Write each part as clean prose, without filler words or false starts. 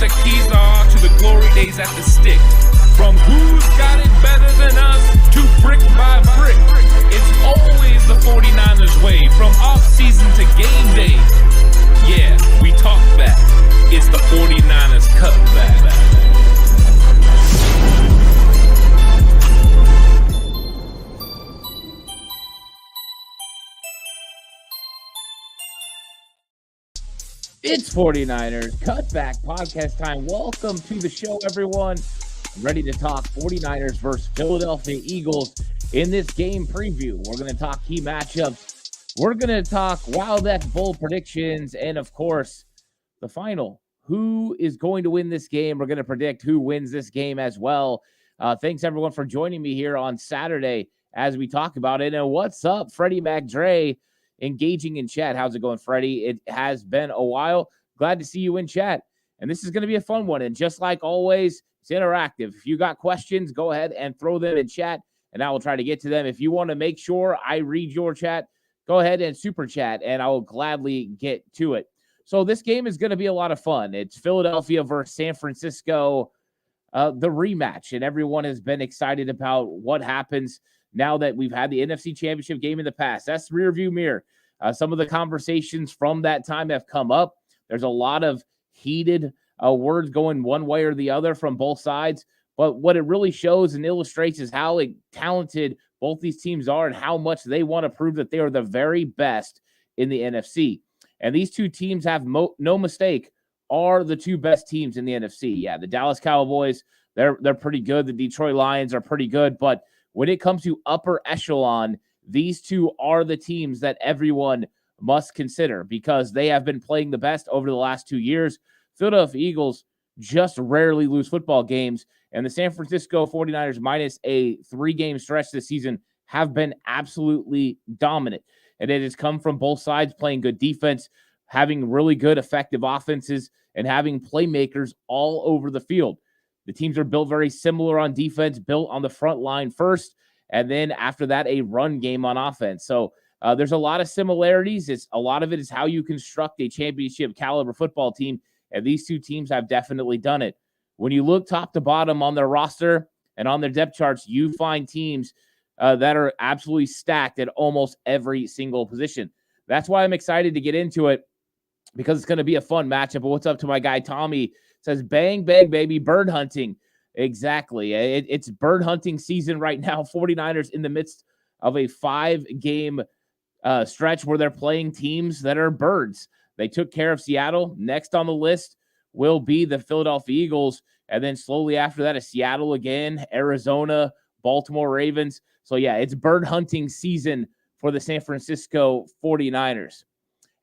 the keys are to the glory days at the stick. From who's got it better than us to brick by brick. It's always the 49ers way, from off-season to game day. Yeah, we talk back. It's the 49ers cutback. It's 49ers Cutback Podcast time. Welcome to the show, everyone. I'm ready to talk 49ers versus Philadelphia Eagles in this game preview. We're going to talk key matchups. We're going to talk Wild X Bowl predictions. And, of course, the final. Who is going to win this game? We're going to predict who wins this game as well. Thanks, everyone, for joining me here on Saturday as we talk about it. And what's up, Freddie McDre? Engaging in chat. How's it going, Freddie? It has been a while. Glad to see you in chat. And this is going to be a fun one. And just like always, it's interactive. If you got questions, go ahead and throw them in chat, and I will try to get to them. If you want to make sure I read your chat, go ahead and super chat, and I will gladly get to it. So this game is going to be a lot of fun. It's Philadelphia versus San Francisco, the rematch, and everyone has been excited about what happens now that we've had the NFC Championship game in the past. That's rearview mirror. Some of the conversations from that time have come up. There's a lot of heated words going one way or the other from both sides. But what it really shows and illustrates is how talented both these teams are and how much they want to prove that they are the very best in the NFC. And these two teams have no mistake are the two best teams in the NFC. Yeah, the Dallas Cowboys, they're pretty good. The Detroit Lions are pretty good. But when it comes to upper echelon, these two are the teams that everyone must consider because they have been playing the best over the last 2 years. Philadelphia Eagles just rarely lose football games, and the San Francisco 49ers, minus a 3-game stretch this season, have been absolutely dominant. And it has come from both sides playing good defense, having really good effective offenses, and having playmakers all over the field. The teams are built very similar on defense, built on the front line first, and then after that, a run game on offense. So there's a lot of similarities. A lot of it is how you construct a championship caliber football team, and these two teams have definitely done it. When you look top to bottom on their roster and on their depth charts, you find teams that are absolutely stacked at almost every single position. That's why I'm excited to get into it because it's going to be a fun matchup. But what's up to my guy Tommy? Says, bang, bang, baby, bird hunting. Exactly. It's bird hunting season right now. 49ers in the midst of a 5-game stretch where they're playing teams that are birds. They took care of Seattle. Next on the list will be the Philadelphia Eagles. And then slowly after that is Seattle again, Arizona, Baltimore Ravens. So, yeah, it's bird hunting season for the San Francisco 49ers.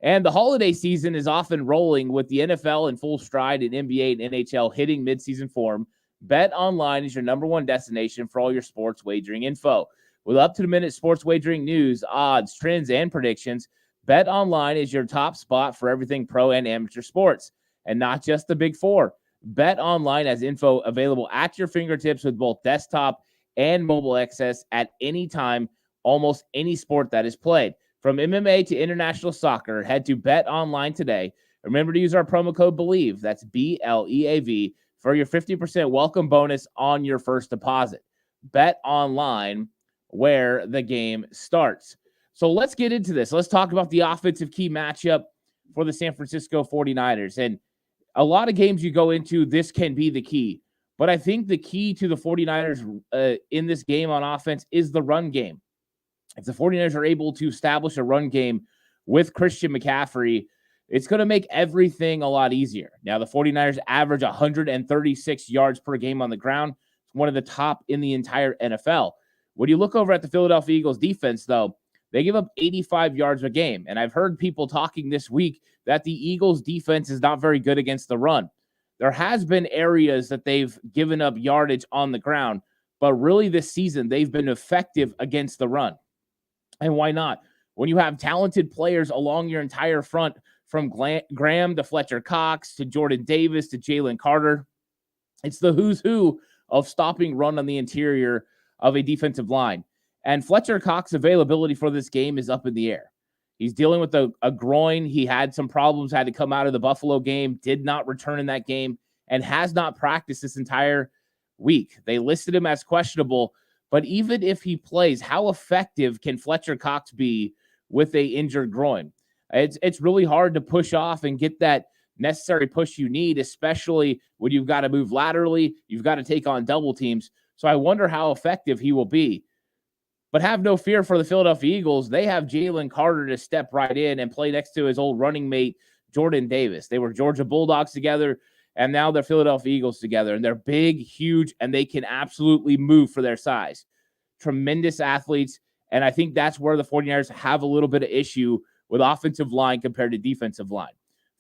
And the holiday season is often rolling with the NFL in full stride and NBA and NHL hitting midseason form. BetOnline is your number one destination for all your sports wagering info. With up-to-the-minute sports wagering news, odds, trends, and predictions, BetOnline is your top spot for everything pro and amateur sports, and not just the Big Four. BetOnline has info available at your fingertips with both desktop and mobile access at any time, almost any sport that is played. From MMA to international soccer, head to BetOnline today. Remember to use our promo code BELIEVE, that's BLEAV, for your 50% welcome bonus on your first deposit. BetOnline, where the game starts. So let's get into this. Let's talk about the offensive key matchup for the San Francisco 49ers. And a lot of games you go into, this can be the key. But I think the key to the 49ers in this game on offense is the run game. If the 49ers are able to establish a run game with Christian McCaffrey, it's going to make everything a lot easier. Now, the 49ers average 136 yards per game on the ground. It's one of the top in the entire NFL. When you look over at the Philadelphia Eagles defense, though, they give up 85 yards a game. And I've heard people talking this week that the Eagles defense is not very good against the run. There has been areas that they've given up yardage on the ground, but really this season they've been effective against the run. And why not? When you have talented players along your entire front, from Graham to Fletcher Cox to Jordan Davis to Jalen Carter, it's the who's who of stopping run on the interior of a defensive line. And Fletcher Cox's availability for this game is up in the air. He's dealing with a groin. He had some problems, had to come out of the Buffalo game, did not return in that game. and has not practiced this entire week. They listed him as questionable, but even if he plays, how effective can Fletcher Cox be with a injured groin? It's really hard to push off and get that necessary push you need, especially when you've got to move laterally, you've got to take on double teams. So I wonder how effective he will be. But have no fear for the Philadelphia Eagles. They have Jalen Carter to step right in and play next to his old running mate, Jordan Davis. They were Georgia Bulldogs together, and now they're Philadelphia Eagles together. And they're big, huge, and they can absolutely move for their size. Tremendous athletes, and I think that's where the 49ers have a little bit of issue with offensive line compared to defensive line.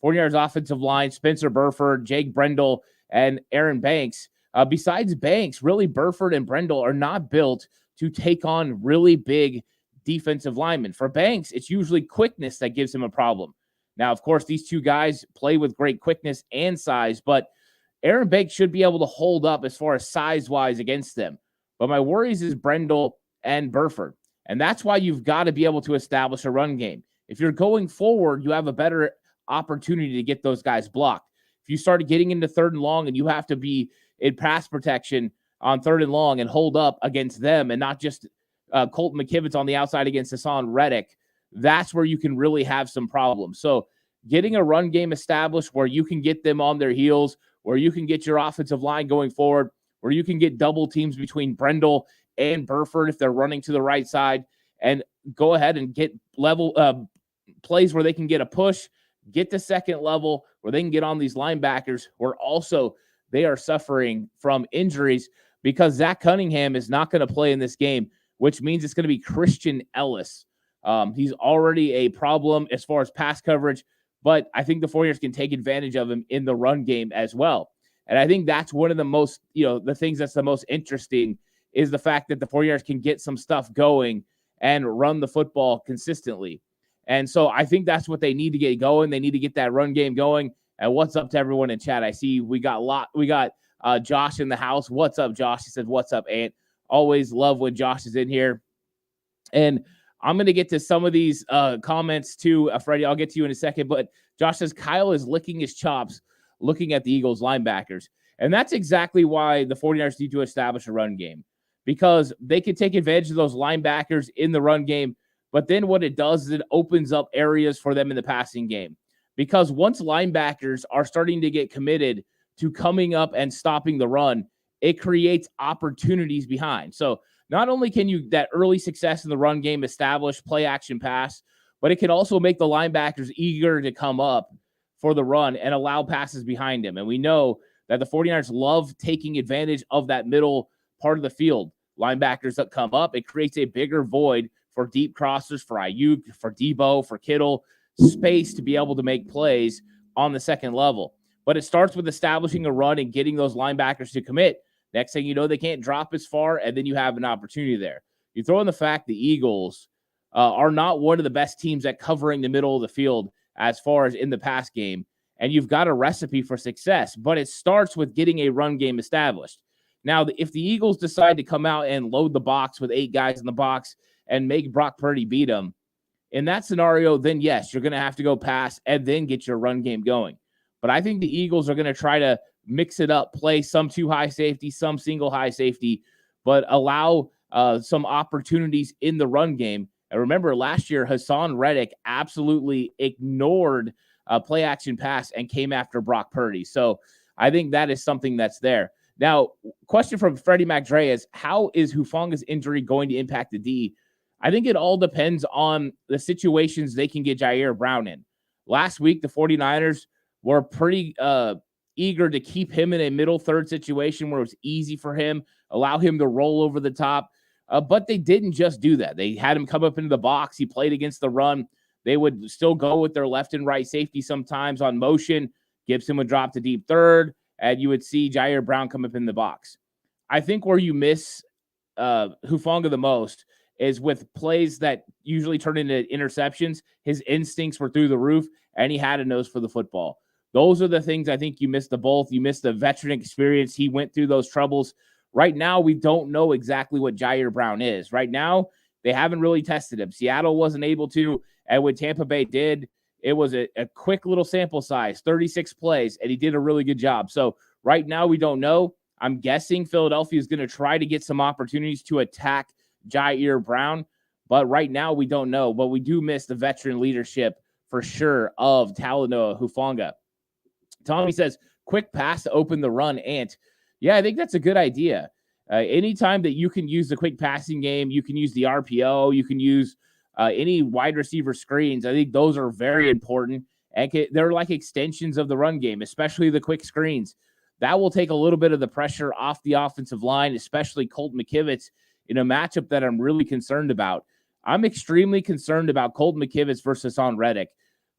49ers offensive line, Spencer Burford, Jake Brendel, and Aaron Banks. Besides Banks, really Burford and Brendel are not built to take on really big defensive linemen. For Banks, it's usually quickness that gives him a problem. Now, of course, these two guys play with great quickness and size, but Aaron Banks should be able to hold up as far as size-wise against them. But my worries is Brendel and Burford, and that's why you've got to be able to establish a run game. If you're going forward, you have a better opportunity to get those guys blocked. If you start getting into third and long and you have to be in pass protection on third and long and hold up against them and not just Colton McKivitz on the outside against Hassan Reddick, that's where you can really have some problems. So getting a run game established where you can get them on their heels, where you can get your offensive line going forward, where you can get double teams between Brendel and Burford if they're running to the right side, and go ahead and get level plays where they can get a push, get to second level, where they can get on these linebackers, where also they are suffering from injuries because Zach Cunningham is not going to play in this game, which means it's going to be Christian Ellis. He's already a problem as far as pass coverage, but I think the 49ers can take advantage of him in the run game as well. And I think that's one of the most, the things that's the most interesting is the fact that the 49ers can get some stuff going and run the football consistently. And so I think that's what they need to get going. They need to get that run game going. And what's up to everyone in chat? I see we got Josh in the house. What's up, Josh? He said, what's up, Ant? Always love when Josh is in here. And I'm going to get to some of these comments too, Freddie. I'll get to you in a second. But Josh says Kyle is licking his chops looking at the Eagles linebackers. And that's exactly why the 49ers need to establish a run game, because they can take advantage of those linebackers in the run game. But then what it does is it opens up areas for them in the passing game. Because once linebackers are starting to get committed to coming up and stopping the run, it creates opportunities behind. So not only can you, that early success in the run game, establish play action pass, but it can also make the linebackers eager to come up for the run and allow passes behind him. And we know that the 49ers love taking advantage of that middle part of the field. Linebackers that come up, it creates a bigger void for deep crossers, for Ayuk, for Debo, for Kittle, space to be able to make plays on the second level. But it starts with establishing a run and getting those linebackers to commit. Next thing you know, they can't drop as far, and then you have an opportunity there. You throw in the fact the Eagles are not one of the best teams at covering the middle of the field as far as in the pass game, and you've got a recipe for success, but it starts with getting a run game established. Now, if the Eagles decide to come out and load the box with 8 guys in the box and make Brock Purdy beat them, in that scenario, then yes, you're going to have to go pass and then get your run game going. But I think the Eagles are going to try to mix it up, play some 2 high safety, some single high safety, but allow some opportunities in the run game. And remember, last year, Hassan Reddick absolutely ignored play action pass and came after Brock Purdy. So I think that is something that's there. Now, question from Freddie McDre is, how is Hufanga's injury going to impact the D? I think it all depends on the situations they can get Jair Brown in. Last week, the 49ers were pretty eager to keep him in a middle third situation where it was easy for him, allow him to roll over the top. But they didn't just do that. They had him come up into the box. He played against the run. They would still go with their left and right safety sometimes on motion. Gibson would drop to deep third, and you would see Jair Brown come up in the box. I think where you miss Hufanga the most is with plays that usually turn into interceptions. His instincts were through the roof, and he had a nose for the football. Those are the things I think you missed the both. You missed the veteran experience. He went through those troubles. Right now, we don't know exactly what Jair Brown is. Right now, they haven't really tested him. Seattle wasn't able to, and when Tampa Bay did, it was a quick little sample size, 36 plays, and he did a really good job. So Right now, we don't know. I'm guessing Philadelphia is going to try to get some opportunities to attack Jair Brown, but right now we don't know. But we do miss the veteran leadership for sure of Talanoa Hufanga. Tommy says, quick pass to open the run, Ant. Yeah, I think that's a good idea. Anytime that you can use the quick passing game, you can use the RPO, you can use any wide receiver screens. I think those are very important. And they're like extensions of the run game, especially the quick screens. That will take a little bit of the pressure off the offensive line, especially Colt McKivitz in a matchup that I'm really concerned about. I'm extremely concerned about Colt McKivitz versus Hassan Reddick.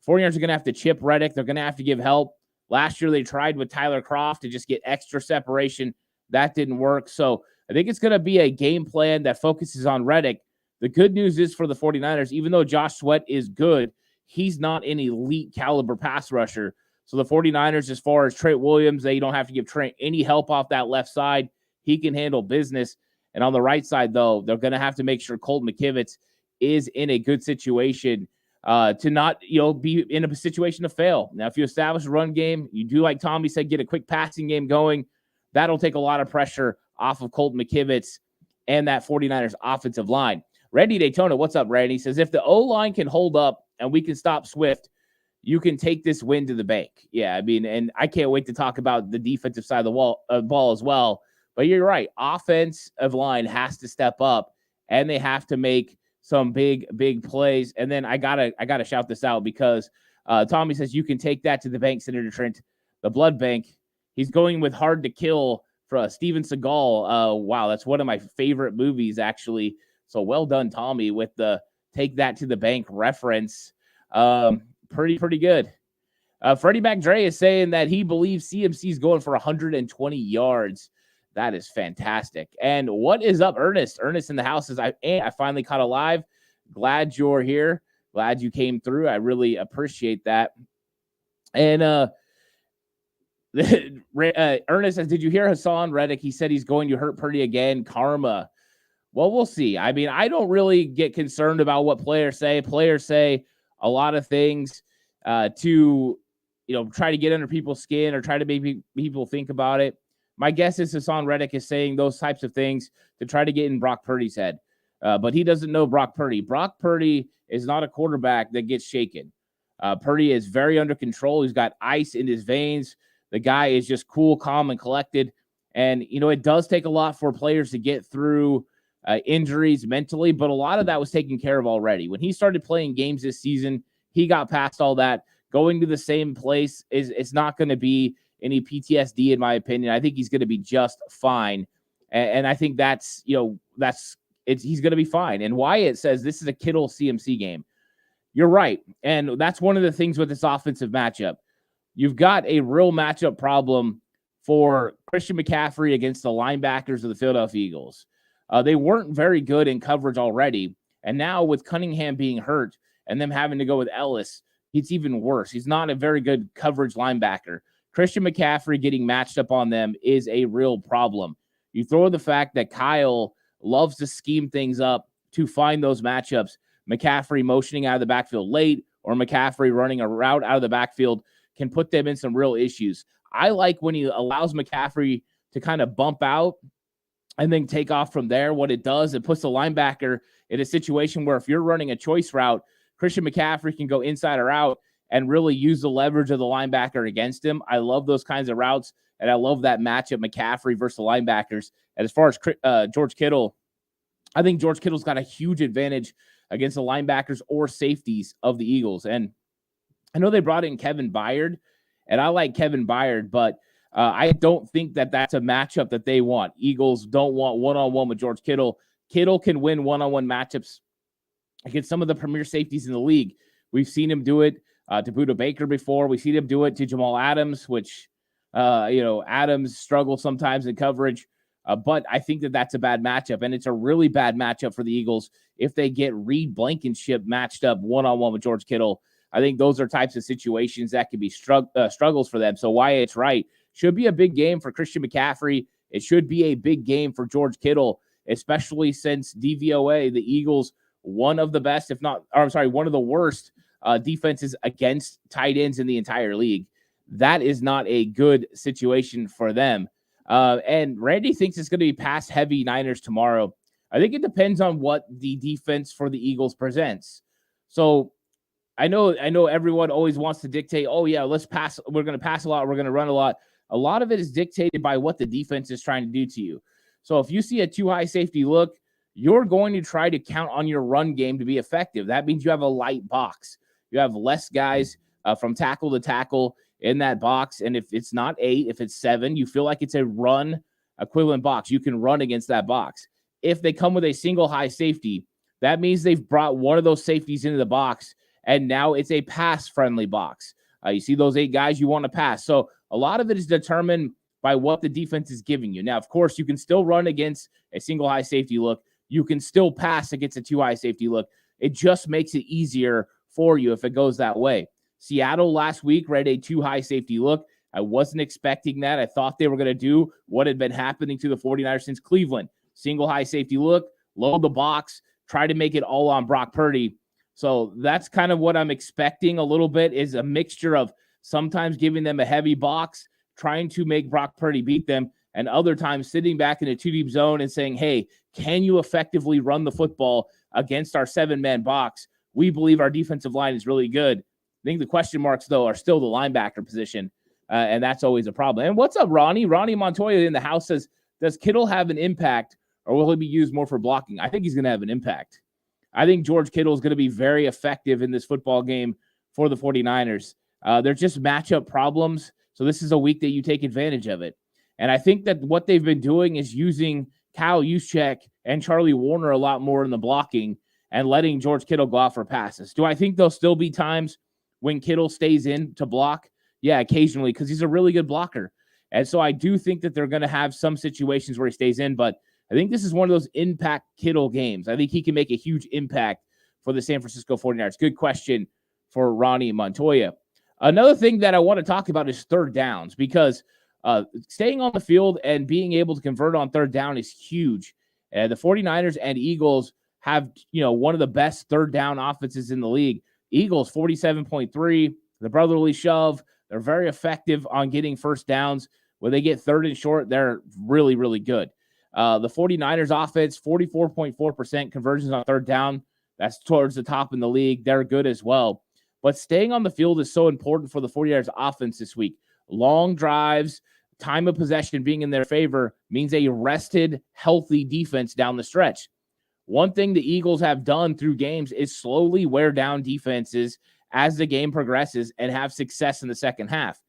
49ers are going to have to chip Reddick. They're going to have to give help. Last year, they tried with Tyler Kroft to just get extra separation. That didn't work. So I think it's going to be a game plan that focuses on Reddick. The good news is for the 49ers, even though Josh Sweat is good, he's not an elite caliber pass rusher. So the 49ers, as far as Trent Williams, they don't have to give Trent any help off that left side. He can handle business. And on the right side, though, they're going to have to make sure Colt McKivitz is in a good situation to not, be in a situation to fail. Now, if you establish a run game, you do, like Tommy said, get a quick passing game going, that'll take a lot of pressure off of Colt McKivitz and that 49ers offensive line. Randy Daytona, what's up, Randy? Says, if the O-line can hold up and we can stop Swift, you can take this win to the bank. Yeah, I mean, and I can't wait to talk about the defensive side of the ball as well. But you're right. Offensive line has to step up, and they have to make some big plays. And then I gotta shout this out because Tommy says you can take that to the bank, Senator Trent, the blood bank. He's going with Hard to Kill for Steven Seagal. Wow, that's one of my favorite movies, actually. So well done, Tommy, with the take that to the bank reference. Pretty good. Freddie McDre is saying that he believes CMC is going for 120 yards. That is fantastic. And what is up, Ernest? Ernest in the house says, I finally caught a live. Glad you're here. Glad you came through. I really appreciate that. And Ernest says, did you hear Hassan Reddick? He said he's going to hurt Purdy again. Karma. Well, we'll see. I mean, I don't really get concerned about what players say. Players say a lot of things to, try to get under people's skin or try to make people think about it. My guess is Hassan Reddick is saying those types of things to try to get in Brock Purdy's head. But he doesn't know Brock Purdy. Brock Purdy is not a quarterback that gets shaken. Purdy is very under control. He's got ice in his veins. The guy is just cool, calm, and collected. And, it does take a lot for players to get through injuries mentally, but a lot of that was taken care of already. When he started playing games this season, he got past all that. Going to the same place it's not going to be any PTSD, in my opinion. I think he's going to be just fine. And I think he's going to be fine. And Wyatt says this is a Kittle CMC game. You're right. And that's one of the things with this offensive matchup. You've got a real matchup problem for Christian McCaffrey against the linebackers of the Philadelphia Eagles. They weren't very good in coverage already. And now with Cunningham being hurt and them having to go with Ellis, it's even worse. He's not a very good coverage linebacker. Christian McCaffrey getting matched up on them is a real problem. You throw the fact that Kyle loves to scheme things up to find those matchups. McCaffrey motioning out of the backfield late or McCaffrey running a route out of the backfield can put them in some real issues. I like when he allows McCaffrey to kind of bump out and then take off from there. What it does, it puts the linebacker in a situation where if you're running a choice route, Christian McCaffrey can go inside or out and really use the leverage of the linebacker against him. I love those kinds of routes, and I love that matchup, McCaffrey versus the linebackers. And as far as George Kittle, I think George Kittle's got a huge advantage against the linebackers or safeties of the Eagles. And I know they brought in Kevin Byard, and I like Kevin Byard, but I don't think that that's a matchup that they want. Eagles don't want one-on-one with George Kittle. Kittle can win one-on-one matchups against some of the premier safeties in the league. We've seen him do it to Budda Baker before. We've seen him do it to Jamal Adams, which, Adams struggles sometimes in coverage. But I think that that's a bad matchup, and it's a really bad matchup for the Eagles if they get Reed Blankenship matched up one-on-one with George Kittle. I think those are types of situations that could be struggles for them. So Wyatt's right. Should be a big game for Christian McCaffrey. It should be a big game for George Kittle, especially since DVOA, the Eagles, one of the worst defenses against tight ends in the entire league. that is not a good situation for them. And Randy thinks it's going to be pass heavy Niners tomorrow. I think it depends on what the defense for the Eagles presents. So I know everyone always wants to dictate, oh yeah, let's pass. We're going to pass a lot. We're going to run a lot. A lot of it is dictated by what the defense is trying to do to you. So if you see a too high safety look, you're going to try to count on your run game to be effective. That means you have a light box. You have less guys from tackle to tackle in that box. And if it's not 8, if it's 7, you feel like it's a run equivalent box. You can run against that box. If they come with a single high safety, that means they've brought one of those safeties into the box, and now it's a pass-friendly box. You see those 8 guys, you want to pass. So a lot of it is determined by what the defense is giving you. Now, of course, you can still run against a single high safety look. You can still pass against a 2 high safety look. It just makes it easier for you if it goes that way. Seattle last week read a 2 high safety look. I wasn't expecting that. I thought they were going to do what had been happening to the 49ers since Cleveland. Single high safety look, load the box, try to make it all on Brock Purdy. So that's kind of what I'm expecting a little bit, is a mixture of sometimes giving them a heavy box, trying to make Brock Purdy beat them, and other times sitting back in a 2-deep zone and saying, hey, can you effectively run the football against our 7-man box? We believe our defensive line is really good. I think the question marks, though, are still the linebacker position, and that's always a problem. And what's up, Ronnie? Ronnie Montoya in the house says, does Kittle have an impact, or will he be used more for blocking? I think he's going to have an impact. I think George Kittle is going to be very effective in this football game for the 49ers. They're just matchup problems, so this is a week that you take advantage of it. And I think that what they've been doing is using Kyle Juszczyk and Charlie Warner a lot more in the blocking and letting George Kittle go out for passes. Do I think there'll still be times when Kittle stays in to block? Yeah, occasionally, because he's a really good blocker. And so I do think that they're going to have some situations where he stays in, but I think this is one of those impact Kittle games. I think he can make a huge impact for the San Francisco 49ers. Good question for Ronnie Montoya. Another thing that I want to talk about is third downs, because staying on the field and being able to convert on third down is huge. The 49ers and Eagles have, one of the best third down offenses in the league. Eagles 47.3, the brotherly shove. They're very effective on getting first downs. When they get third and short, they're really, really good. The 49ers offense, 44.4% conversions on third down. That's towards the top in the league. They're good as well. But staying on the field is so important for the 49ers offense this week. Long drives, time of possession being in their favor means a rested, healthy defense down the stretch. One thing the Eagles have done through games is slowly wear down defenses as the game progresses and have success in the second half.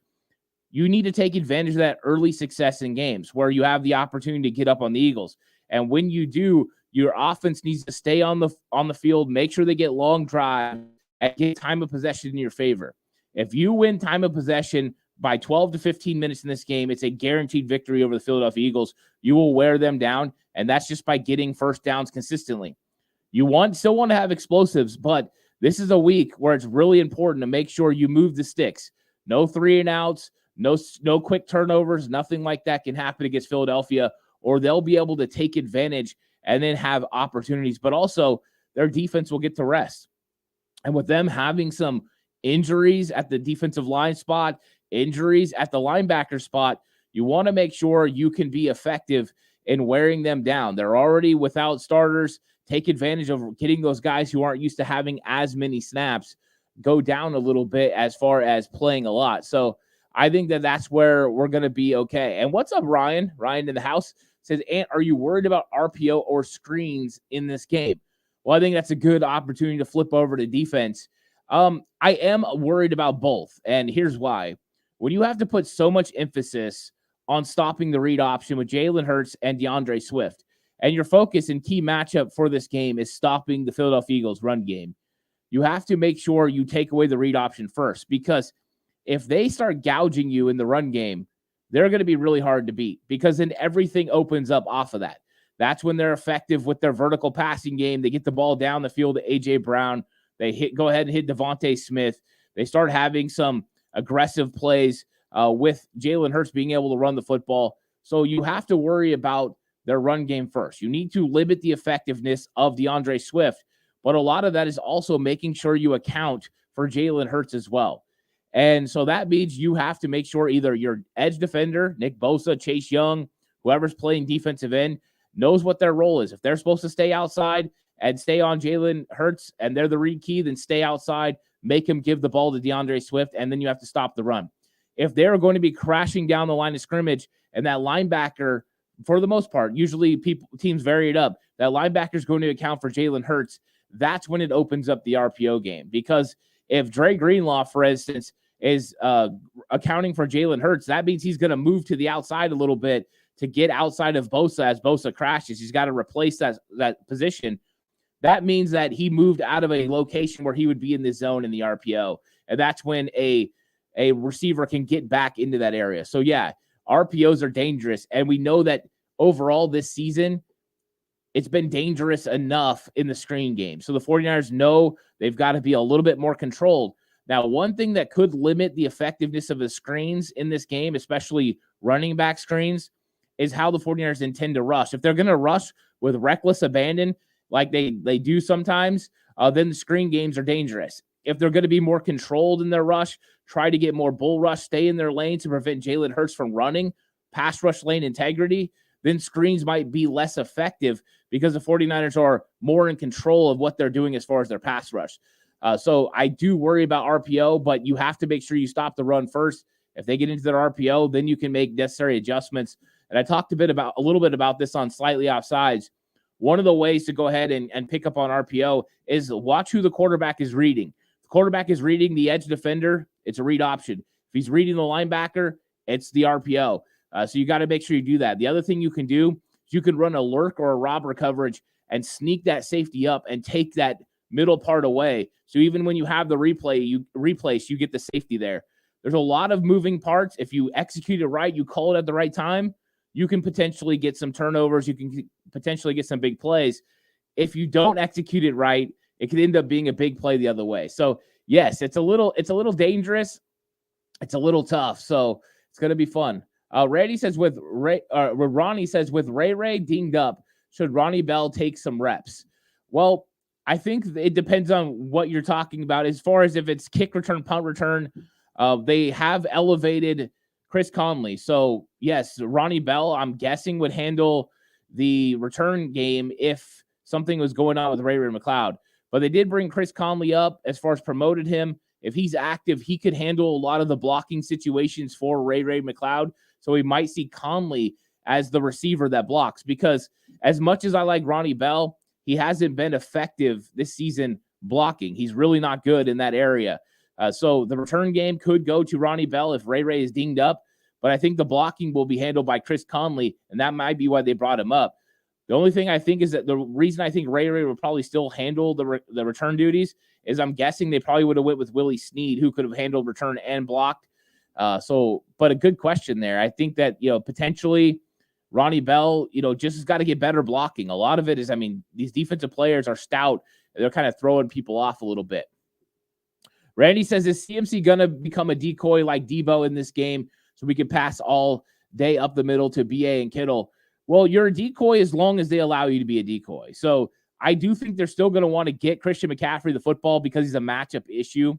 You need to take advantage of that early success in games where you have the opportunity to get up on the Eagles. And when you do, your offense needs to stay on the field, make sure they get long drives, and get time of possession in your favor. If you win time of possession by 12 to 15 minutes in this game, it's a guaranteed victory over the Philadelphia Eagles. You will wear them down, and that's just by getting first downs consistently. You still want to have explosives, but this is a week where it's really important to make sure you move the sticks. No 3-and-outs. No quick turnovers, nothing like that can happen against Philadelphia, or they'll be able to take advantage and then have opportunities. But also, their defense will get to rest. And with them having some injuries at the defensive line spot, injuries at the linebacker spot, you want to make sure you can be effective in wearing them down. They're already without starters. Take advantage of getting those guys who aren't used to having as many snaps go down a little bit as far as playing a lot. So I think that that's where we're going to be okay. And what's up, Ryan? Ryan in the house says, Ant, are you worried about RPO or screens in this game? Well, I think that's a good opportunity to flip over to defense. I am worried about both, and here's why. When you have to put so much emphasis on stopping the read option with Jalen Hurts and DeAndre Swift, and your focus and key matchup for this game is stopping the Philadelphia Eagles run game, you have to make sure you take away the read option first, because if they start gouging you in the run game, they're going to be really hard to beat, because then everything opens up off of that. That's when they're effective with their vertical passing game. They get the ball down the field to A.J. Brown. They go ahead and hit Devontae Smith. They start having some aggressive plays with Jalen Hurts being able to run the football. So you have to worry about their run game first. You need to limit the effectiveness of DeAndre Swift, but a lot of that is also making sure you account for Jalen Hurts as well. And so that means you have to make sure either your edge defender, Nick Bosa, Chase Young, whoever's playing defensive end, knows what their role is. If they're supposed to stay outside and stay on Jalen Hurts and they're the read key, then stay outside, make him give the ball to DeAndre Swift, and then you have to stop the run. If they're going to be crashing down the line of scrimmage and that linebacker, for the most part, usually teams vary it up, that linebacker is going to account for Jalen Hurts, that's when it opens up the RPO game. Because if Dre Greenlaw, for instance, is accounting for Jalen Hurts, that means he's going to move to the outside a little bit to get outside of Bosa as Bosa crashes. He's got to replace that position. That means that he moved out of a location where he would be in the zone in the RPO. And that's when a receiver can get back into that area. So, yeah, RPOs are dangerous. And we know that overall this season, it's been dangerous enough in the screen game. So the 49ers know they've got to be a little bit more controlled. Now, one thing that could limit the effectiveness of the screens in this game, especially running back screens, is how the 49ers intend to rush. If they're going to rush with reckless abandon, like they do sometimes, then the screen games are dangerous. If they're going to be more controlled in their rush, try to get more bull rush, stay in their lane to prevent Jalen Hurts from running, pass rush lane integrity, then screens might be less effective because the 49ers are more in control of what they're doing as far as their pass rush. So I do worry about RPO, but you have to make sure you stop the run first. If they get into their RPO, then you can make necessary adjustments. And I talked a little bit about this on Slightly Offsides. One of the ways to go ahead and pick up on RPO is watch who the quarterback is reading. If the quarterback is reading the edge defender, it's a read option. If he's reading the linebacker, it's the RPO. So you got to make sure you do that. The other thing you can do is you can run a lurk or a robber coverage and sneak that safety up and take that middle part away. So even when you have the replay, you get the safety there. There's a lot of moving parts. If you execute it right, you call it at the right time, you can potentially get some turnovers. You can potentially get some big plays. If you don't execute it right, it could end up being a big play the other way. So yes, it's a little dangerous. It's a little tough. So it's going to be fun. Ronnie says with Ray dinged up, should Ronnie Bell take some reps? Well, I think it depends on what you're talking about. As far as if it's kick return, punt return, they have elevated Chris Conley. So, yes, Ronnie Bell, I'm guessing, would handle the return game if something was going on with Ray McCloud. But they did bring Chris Conley up as far as promoted him. If he's active, he could handle a lot of the blocking situations for Ray McCloud. So we might see Conley as the receiver that blocks. Because as much as I like Ronnie Bell, he hasn't been effective this season blocking. He's really not good in that area. So the return game could go to Ronnie Bell if Ray is dinged up. But I think the blocking will be handled by Chris Conley, and that might be why they brought him up. The only thing I think is that the reason I think Ray will probably still handle the return duties is I'm guessing they probably would have went with Willie Snead, who could have handled return and blocked. But a good question there. I think that, potentially Ronnie Bell, just has got to get better blocking. A lot of it is, these defensive players are stout. They're kind of throwing people off a little bit. Randy says, is CMC going to become a decoy like Debo in this game so we can pass all day up the middle to BA and Kittle? Well, you're a decoy as long as they allow you to be a decoy. So I do think they're still going to want to get Christian McCaffrey the football because he's a matchup issue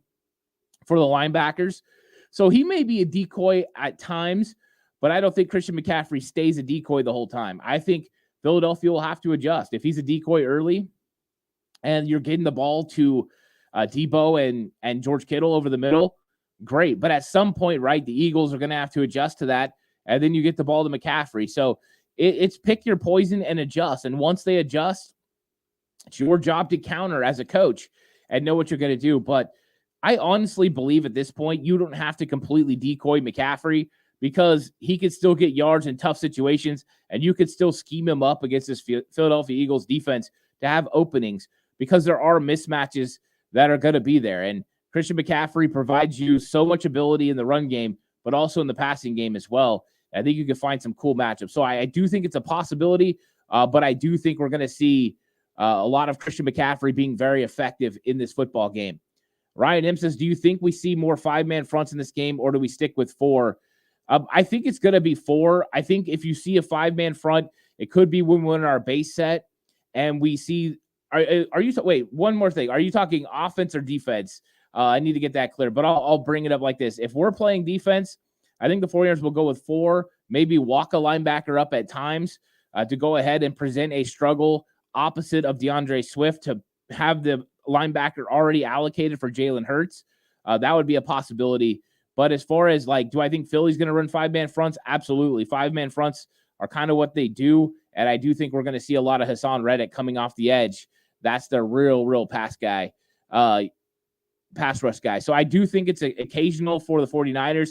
for the linebackers. So he may be a decoy at times, but I don't think Christian McCaffrey stays a decoy the whole time. I think Philadelphia will have to adjust. If he's a decoy early and you're getting the ball to Debo and George Kittle over the middle, great. But at some point, right, the Eagles are going to have to adjust to that, and then you get the ball to McCaffrey. So it's pick your poison and adjust. And once they adjust, it's your job to counter as a coach and know what you're going to do. But I honestly believe at this point, you don't have to completely decoy McCaffrey because he could still get yards in tough situations, and you could still scheme him up against this Philadelphia Eagles defense to have openings because there are mismatches that are going to be there. And Christian McCaffrey provides you so much ability in the run game, but also in the passing game as well. I think you can find some cool matchups. So I do think it's a possibility, but I do think we're going to see a lot of Christian McCaffrey being very effective in this football game. Ryan M says, do you think we see more five-man fronts in this game, or do we stick with four? I think it's going to be four. I think if you see a five-man front, it could be when we're in our base set, and we see – wait, one more thing. Are you talking offense or defense? I need to get that clear, but I'll bring it up like this. If we're playing defense, I think the 49ers will go with 4, maybe walk a linebacker up at times to go ahead and present a struggle opposite of DeAndre Swift to have the linebacker already allocated for Jalen Hurts. That would be a possibility. But as far as do I think Philly's going to run 5-man fronts? Absolutely. 5-man fronts are kind of what they do. And I do think we're going to see a lot of Hassan Reddick coming off the edge. That's the real pass rush guy. So I do think it's occasional for the 49ers,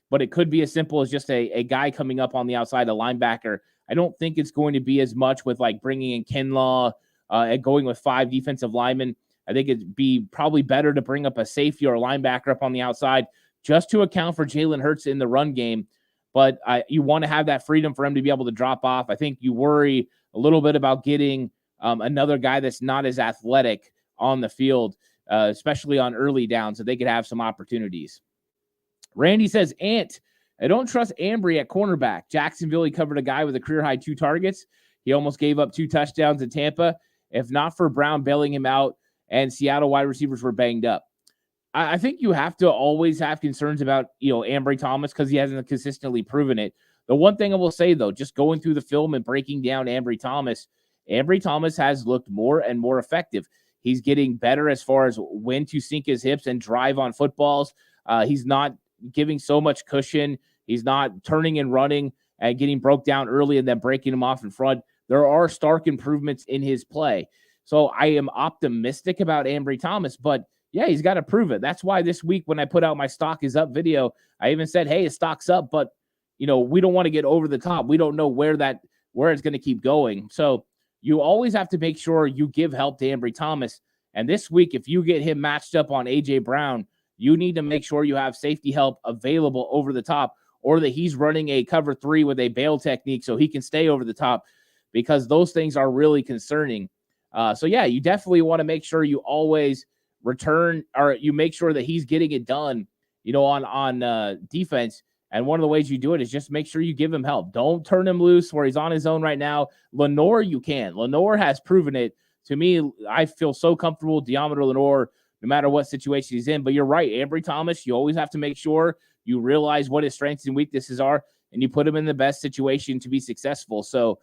but it could be as simple as just a guy coming up on the outside, a linebacker. I don't think it's going to be as much with bringing in Kinlaw and going with 5 defensive linemen. I think it'd be probably better to bring up a safety or a linebacker up on the outside just to account for Jalen Hurts in the run game. But you want to have that freedom for him to be able to drop off. I think you worry a little bit about getting another guy that's not as athletic on the field, especially on early downs, so they could have some opportunities. Randy says, Ant, I don't trust Ambry at cornerback. Jacksonville, he covered a guy with a career-high 2 targets. He almost gave up 2 touchdowns in Tampa. If not for Brown bailing him out and Seattle wide receivers were banged up. I think you have to always have concerns about, Ambry Thomas because he hasn't consistently proven it. The one thing I will say, though, just going through the film and breaking down Ambry Thomas has looked more and more effective. He's getting better as far as when to sink his hips and drive on footballs. He's not giving so much cushion. He's not turning and running and getting broke down early and then breaking him off in front. There are stark improvements in his play. So I am optimistic about Ambry Thomas, but yeah, he's got to prove it. That's why this week when I put out my stock is up video, I even said, hey, his stock's up, but we don't want to get over the top. We don't know where it's going to keep going. So you always have to make sure you give help to Ambry Thomas. And this week, if you get him matched up on A.J. Brown, you need to make sure you have safety help available over the top, or that he's running a cover 3 with a bail technique so he can stay over the top, because those things are really concerning. So yeah, you definitely want to make sure you always return, or you make sure that he's getting it done, on defense. And one of the ways you do it is just make sure you give him help. Don't turn him loose where he's on his own right now. Lenore, you can. Lenore has proven it. To me, I feel so comfortable with Deommodore Lenore no matter what situation he's in. But you're right, Ambry Thomas, you always have to make sure you realize what his strengths and weaknesses are, and you put him in the best situation to be successful. So,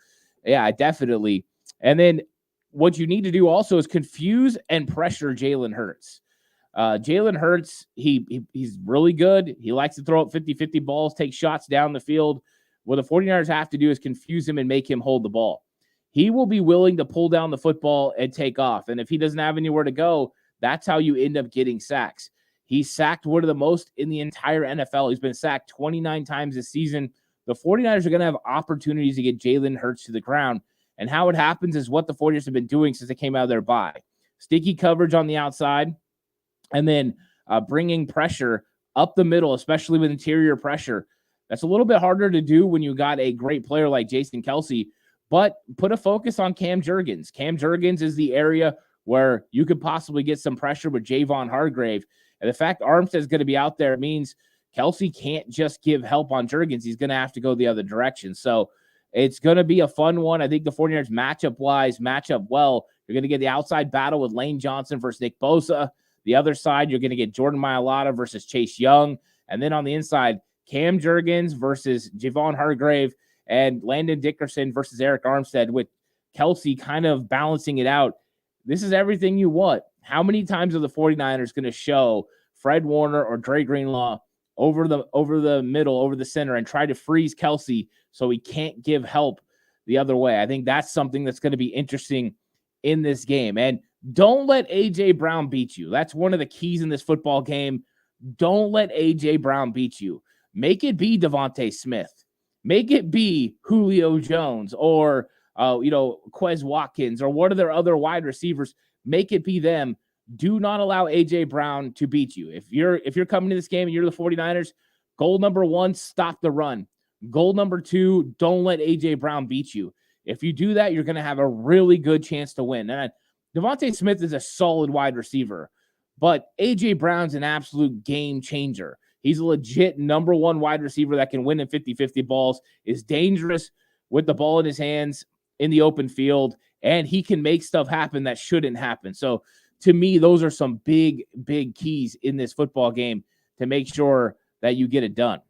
yeah, definitely. And then what you need to do also is confuse and pressure Jalen Hurts. Jalen Hurts, he's really good. He likes to throw up 50-50 balls, take shots down the field. What the 49ers have to do is confuse him and make him hold the ball. He will be willing to pull down the football and take off. And if he doesn't have anywhere to go, that's how you end up getting sacks. He's sacked one of the most in the entire NFL. He's been sacked 29 times this season. The 49ers are going to have opportunities to get Jalen Hurts to the ground. And how it happens is what the 49ers have been doing since they came out of their bye. Sticky coverage on the outside, and then bringing pressure up the middle, especially with interior pressure. That's a little bit harder to do when you got a great player like Jason Kelce, but put a focus on Cam Jurgens. Cam Jurgens is the area where you could possibly get some pressure with Javon Hargrave. And the fact Armstead's going to be out there means Kelce can't just give help on Jurgens. He's going to have to go the other direction. So it's going to be a fun one. I think the 49ers match up well. You're going to get the outside battle with Lane Johnson versus Nick Bosa. The other side, you're going to get Jordan Mailata versus Chase Young. And then on the inside, Cam Jurgens versus Javon Hargrave and Landon Dickerson versus Eric Armstead, with Kelce kind of balancing it out. This is everything you want. How many times are the 49ers going to show Fred Warner or Dre Greenlaw over the middle, over the center, and try to freeze Kelce so he can't give help the other way? I think that's something that's going to be interesting in this game. And don't let A.J. Brown beat you. That's one of the keys in this football game. Don't let A.J. Brown beat you. Make it be Devontae Smith. Make it be Julio Jones or, Quez Watkins or one of their other wide receivers. Make it be them. Do not allow A.J. Brown to beat you. If you're coming to this game and you're the 49ers, goal number 1, stop the run. Goal number 2, don't let A.J. Brown beat you. If you do that, you're going to have a really good chance to win. And Devontae Smith is a solid wide receiver, but A.J. Brown's an absolute game changer. He's a legit number 1 wide receiver that can win in 50-50 balls, is dangerous with the ball in his hands in the open field, and he can make stuff happen that shouldn't happen. So to me, those are some big, big keys in this football game to make sure that you get it done.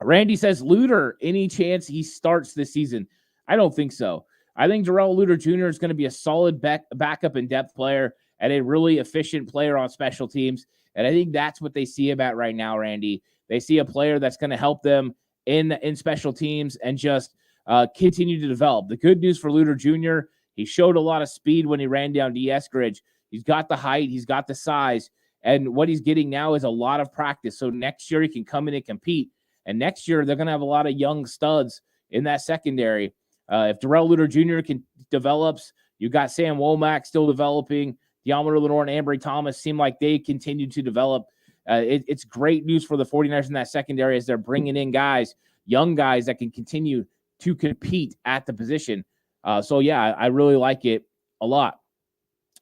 Randy says, Luter, any chance he starts this season? I don't think so. I think Darrell Luter Jr. is going to be a solid backup and depth player and a really efficient player on special teams. And I think that's what they see about right now, Randy. They see a player that's going to help them in special teams and just continue to develop. The good news for Luter Jr., he showed a lot of speed when he ran down D. Eskridge. He's got the height. He's got the size. And what he's getting now is a lot of practice. So next year he can come in and compete. And next year they're going to have a lot of young studs in that secondary. If Darrell Luter Jr. develops, you got Sam Womack still developing. Deommodore Lenoir and Ambry Thomas seem like they continue to develop. It's great news for the 49ers in that secondary as they're bringing in guys, young guys that can continue to compete at the position. So, yeah, I really like it a lot.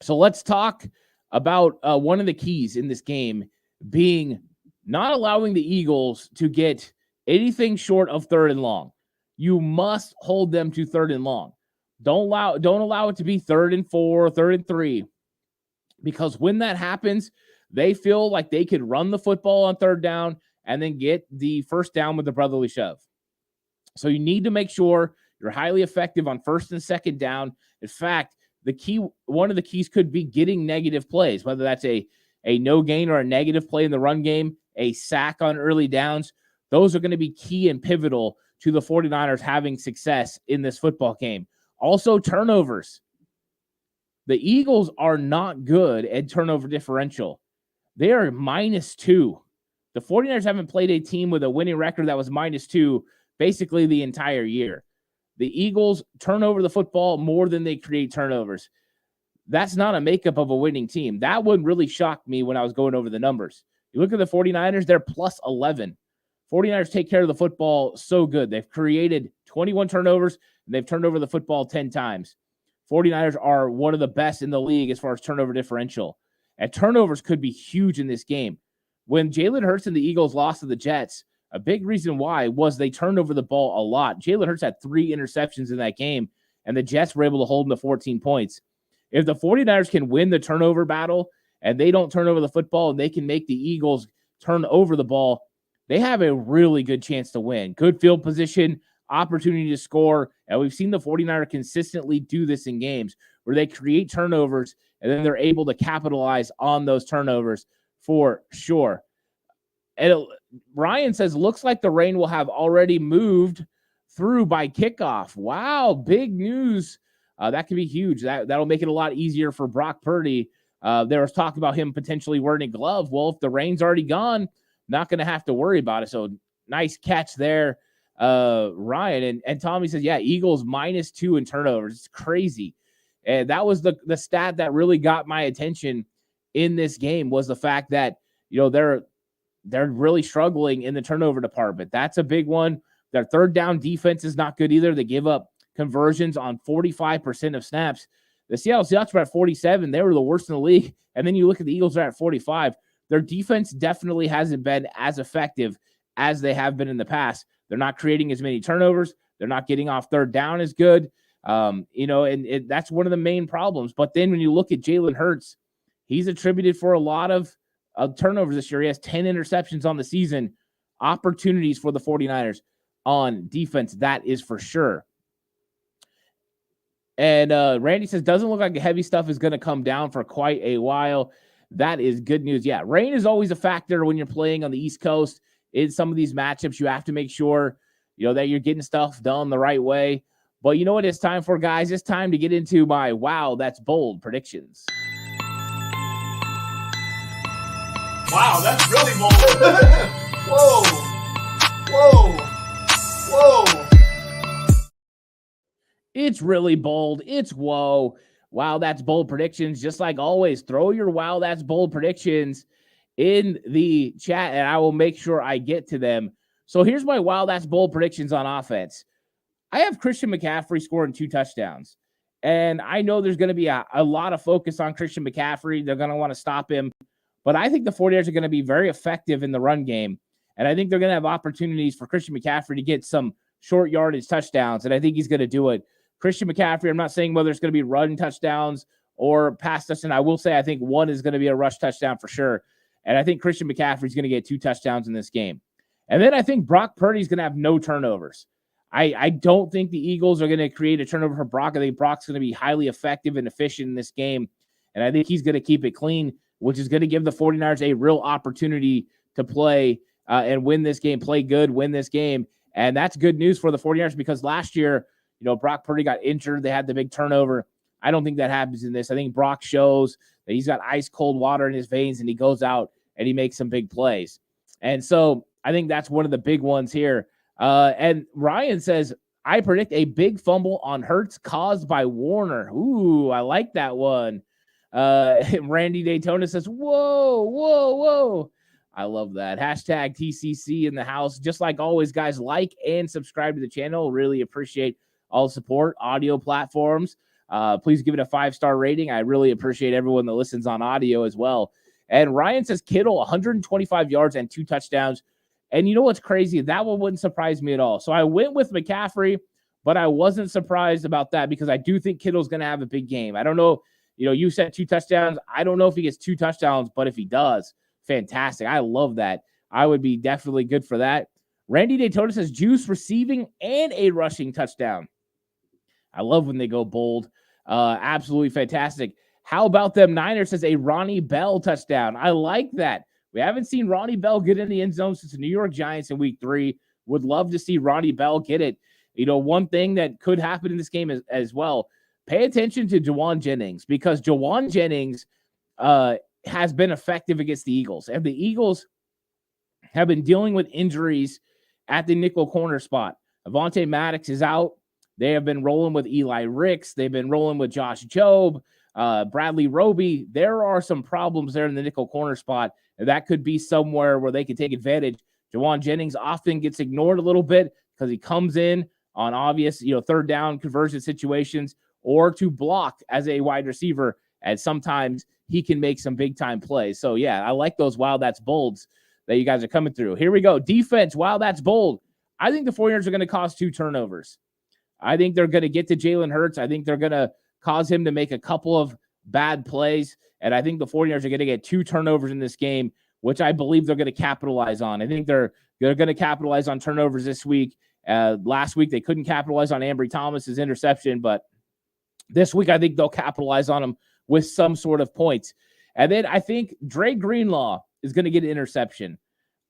So let's talk about one of the keys in this game being not allowing the Eagles to get anything short of 3rd and long. You must hold them to 3rd and long. Don't allow it to be 3rd and 4, 3rd and 3, because when that happens, they feel like they could run the football on 3rd down and then get the 1st down with the brotherly shove. So you need to make sure you're highly effective on 1st and 2nd down. In fact, one of the keys could be getting negative plays, whether that's a no gain or a negative play in the run game, a sack on early downs. Those are going to be key and pivotal to the 49ers having success in this football game. Also, turnovers. The Eagles are not good at turnover differential. They are -2. The 49ers haven't played a team with a winning record that was -2 basically the entire year. The Eagles turn over the football more than they create turnovers. That's not a makeup of a winning team. That one really shocked me when I was going over the numbers. You look at the 49ers, they're +11. 49ers take care of the football so good. They've created 21 turnovers, and they've turned over the football 10 times. 49ers are one of the best in the league as far as turnover differential. And turnovers could be huge in this game. When Jalen Hurts and the Eagles lost to the Jets, a big reason why was they turned over the ball a lot. Jalen Hurts had 3 interceptions in that game, and the Jets were able to hold them to 14 points. If the 49ers can win the turnover battle and they don't turn over the football and they can make the Eagles turn over the ball, they have a really good chance to win. Good field position, opportunity to score, and we've seen the 49ers consistently do this in games where they create turnovers and then they're able to capitalize on those turnovers for sure. And Ryan says, looks like the rain will have already moved through by kickoff. Wow, big news. That could be huge. That'll make it a lot easier for Brock Purdy. There was talk about him potentially wearing a glove. Well, if the rain's already gone, not going to have to worry about it. So nice catch there, Ryan. And Tommy says, yeah, Eagles -2 in turnovers. It's crazy. And that was the stat that really got my attention in this game, was the fact that, they're really struggling in the turnover department. That's a big one. Their 3rd down defense is not good either. They give up conversions on 45% of snaps. The Seattle Seahawks were at 47. They were the worst in the league. And then you look at the Eagles, are at 45. Their defense definitely hasn't been as effective as they have been in the past. They're not creating as many turnovers. They're not getting off 3rd down as good. And that's one of the main problems. But then when you look at Jalen Hurts, he's attributed for a lot of turnovers this year. He has 10 interceptions on the season. Opportunities for the 49ers on defense, that is for sure. And Randy says, doesn't look like the heavy stuff is going to come down for quite a while. That is good news. Yeah, rain is always a factor when you're playing on the East Coast. In some of these matchups, you have to make sure, that you're getting stuff done the right way. But you know what it's time for, guys? It's time to get into my Wow, That's Bold predictions. Wow, that's really bold. Whoa. It's really bold. It's whoa. Wow, that's bold predictions. Just like always, throw your wow, that's bold predictions in the chat, and I will make sure I get to them. So here's my wow, that's bold predictions on offense. I have Christian McCaffrey scoring 2 touchdowns. And I know there's going to be a lot of focus on Christian McCaffrey. They're going to want to stop him. But I think the 49ers are going to be very effective in the run game. And I think they're going to have opportunities for Christian McCaffrey to get some short yardage touchdowns. And I think he's going to do it. Christian McCaffrey, I'm not saying whether it's going to be run touchdowns or pass touchdown. I will say I think one is going to be a rush touchdown for sure. And I think Christian McCaffrey is going to get 2 touchdowns in this game. And then I think Brock Purdy is going to have no turnovers. I don't think the Eagles are going to create a turnover for Brock. I think Brock's going to be highly effective and efficient in this game. And I think he's going to keep it clean, which is going to give the 49ers a real opportunity to play and win this game, play good, win this game. And that's good news for the 49ers because last year, Brock Purdy got injured. They had the big turnover. I don't think that happens in this. I think Brock shows that he's got ice cold water in his veins and he goes out and he makes some big plays. And so I think that's one of the big ones here. And Ryan says, I predict a big fumble on Hurts caused by Warner. Ooh, I like that one. Randy Daytona says, whoa. I love that. Hashtag TCC in the house. Just like always, guys, like and subscribe to the channel. Really appreciate all the support. Audio platforms. Please give it a 5-star rating. I really appreciate everyone that listens on audio as well. And Ryan says Kittle, 125 yards and 2 touchdowns. And you know what's crazy? That one wouldn't surprise me at all. So I went with McCaffrey, but I wasn't surprised about that because I do think Kittle's going to have a big game. I don't know. You said 2 touchdowns. I don't know if he gets 2 touchdowns, but if he does, fantastic. I love that. I would be definitely good for that. Randy Daytona says Juice receiving and a rushing touchdown. I love when they go bold. Absolutely fantastic. How about them Niners says a Ronnie Bell touchdown. I like that. We haven't seen Ronnie Bell get in the end zone since the New York Giants in week 3. Would love to see Ronnie Bell get it. One thing that could happen in this game as well, pay attention to Jawan Jennings because Jawan Jennings has been effective against the Eagles. And the Eagles have been dealing with injuries at the nickel corner spot. Avonte Maddox is out. They have been rolling with Eli Ricks. They've been rolling with Josh Jobe, Bradley Roby. There are some problems there in the nickel corner spot. And that could be somewhere where they can take advantage. Jawan Jennings often gets ignored a little bit because he comes in on obvious, third down conversion situations or to block as a wide receiver. And sometimes he can make some big time plays. So yeah, I like those Wow That's Bolds that you guys are coming through. Here we go. Defense. Wow, that's bold. I think the 49ers are going to cause 2 turnovers. I think they're going to get to Jalen Hurts. I think they're going to cause him to make a couple of bad plays. And I think the 49ers are going to get 2 turnovers in this game, which I believe they're going to capitalize on. I think they're going to capitalize on turnovers this week. Last week, they couldn't capitalize on Ambry Thomas's interception, but this week, I think they'll capitalize on them with some sort of points. And then I think Dre Greenlaw is going to get an interception.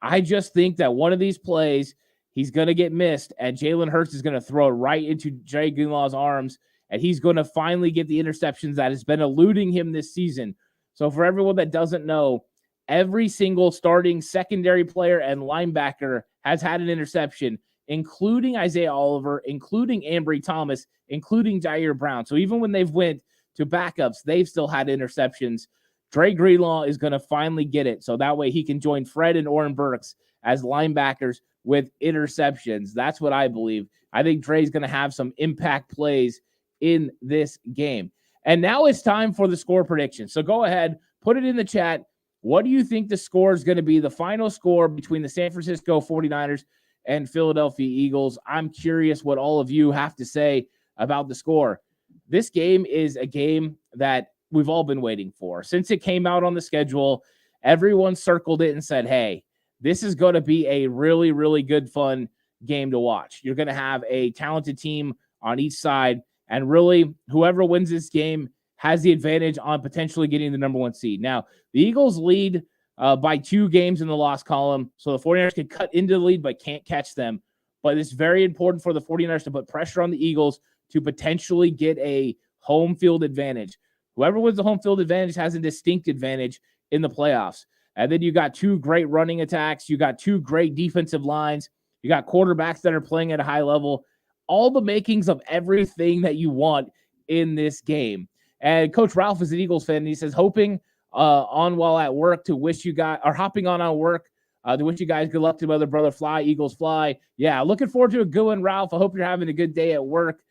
I just think that one of these plays, he's going to get missed, and Jalen Hurts is going to throw it right into Dre Greenlaw's arms, and he's going to finally get the interceptions that has been eluding him this season. So for everyone that doesn't know, every single starting secondary player and linebacker has had an interception, including Isaiah Oliver, including Ambry Thomas, including Jair Brown. So even when they've went to backups, they've still had interceptions. Dre Greenlaw is going to finally get it, so that way he can join Fred and Oren Burks as linebackers with interceptions. That's what I believe. I think Dre's going to have some impact plays in this game. And now it's time for the score prediction. So go ahead, put it in the chat. What do you think the score is going to be, the final score between the San Francisco 49ers and Philadelphia Eagles? I'm curious what all of you have to say about the score. This game is a game that we've all been waiting for. Since it came out on the schedule, everyone circled it and said, hey, this is going to be a really, really good, fun game to watch. You're going to have a talented team on each side, and really, whoever wins this game has the advantage on potentially getting the number 1 seed. Now, the Eagles lead by 2 games in the loss column, so the 49ers can cut into the lead but can't catch them. But it's very important for the 49ers to put pressure on the Eagles to potentially get a home field advantage. Whoever wins the home field advantage has a distinct advantage in the playoffs. And then you got 2 great running attacks. You got 2 great defensive lines. You got quarterbacks that are playing at a high level. All the makings of everything that you want in this game. And Coach Ralph is an Eagles fan, and he says, hopping on while at work to wish you guys, or hopping on work to wish you guys good luck to Mother Brother Fly, Eagles Fly. Yeah, looking forward to a good one, Ralph. I hope you're having a good day at work.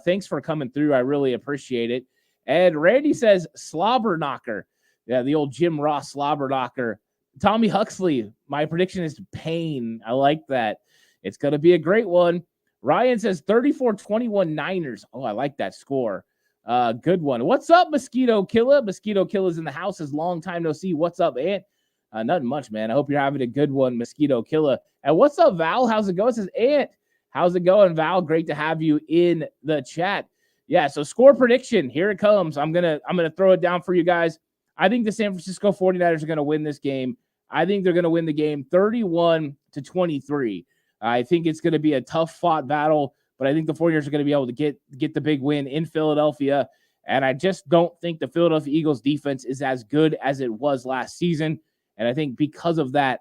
Thanks for coming through. I really appreciate it. And Randy says, slobber knocker. Yeah, the old Jim Ross slobber knocker. Tommy Huxley, my prediction is pain. I like that. It's going to be a great one. Ryan says 34-21 Niners. Oh, I like that score. Good one. What's up, Mosquito Killer? Mosquito Killer's in the house. Is long time no see. What's up, Ant? Nothing much, man. I hope you're having a good one, Mosquito Killer. And what's up, Val? How's it going? It says Ant. How's it going, Val? Great to have you in the chat. Yeah, so score prediction. Here it comes. I'm gonna throw it down for you guys. I think the San Francisco 49ers are going to win this game. I think they're going to win the game 31-23. I think it's going to be a tough fought battle, but I think the 49ers are going to be able to get the big win in Philadelphia. And I just don't think the Philadelphia Eagles defense is as good as it was last season. And I think because of that,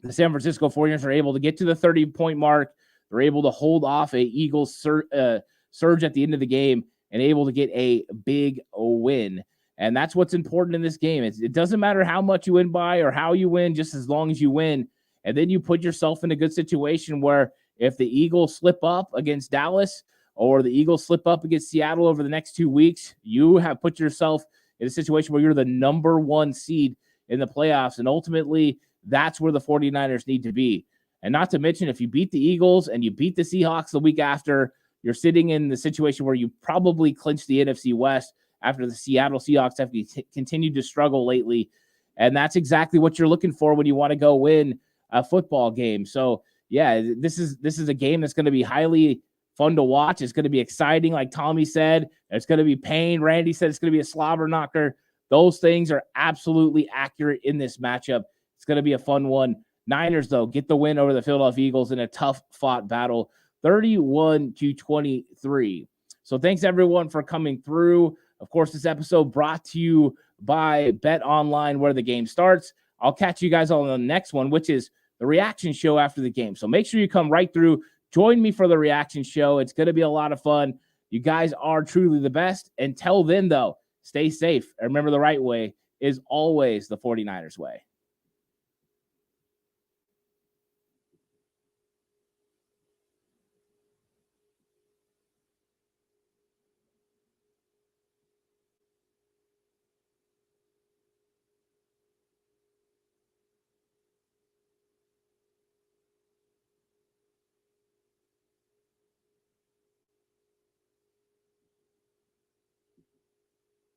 the San Francisco 49ers are able to get to the 30-point mark. They're able to hold off a Eagles surge at the end of the game and able to get a big win. And that's what's important in this game. It doesn't matter how much you win by or how you win, just as long as you win. And then you put yourself in a good situation where if the Eagles slip up against Dallas or the Eagles slip up against Seattle over the next 2 weeks, you have put yourself in a situation where you're the number one seed in the playoffs. And ultimately, that's where the 49ers need to be. And not to mention, if you beat the Eagles and you beat the Seahawks the week after, you're sitting in the situation where you probably clinch the NFC West after the Seattle Seahawks have continued to struggle lately. And that's exactly what you're looking for when you want to go win a football game. So, yeah, this is a game that's going to be highly fun to watch. It's going to be exciting, like Tommy said. It's going to be pain. Randy said it's going to be a slobber knocker. Those things are absolutely accurate in this matchup. It's going to be a fun one. Niners, though, get the win over the Philadelphia Eagles in a tough-fought battle, 31-23. So thanks, everyone, for coming through. Of course, this episode brought to you by Bet Online, where the game starts. I'll catch you guys on the next one, which is the reaction show after the game. So make sure you come right through. Join me for the reaction show. It's going to be a lot of fun. You guys are truly the best. Until then, though, stay safe. And remember, the right way is always the 49ers way.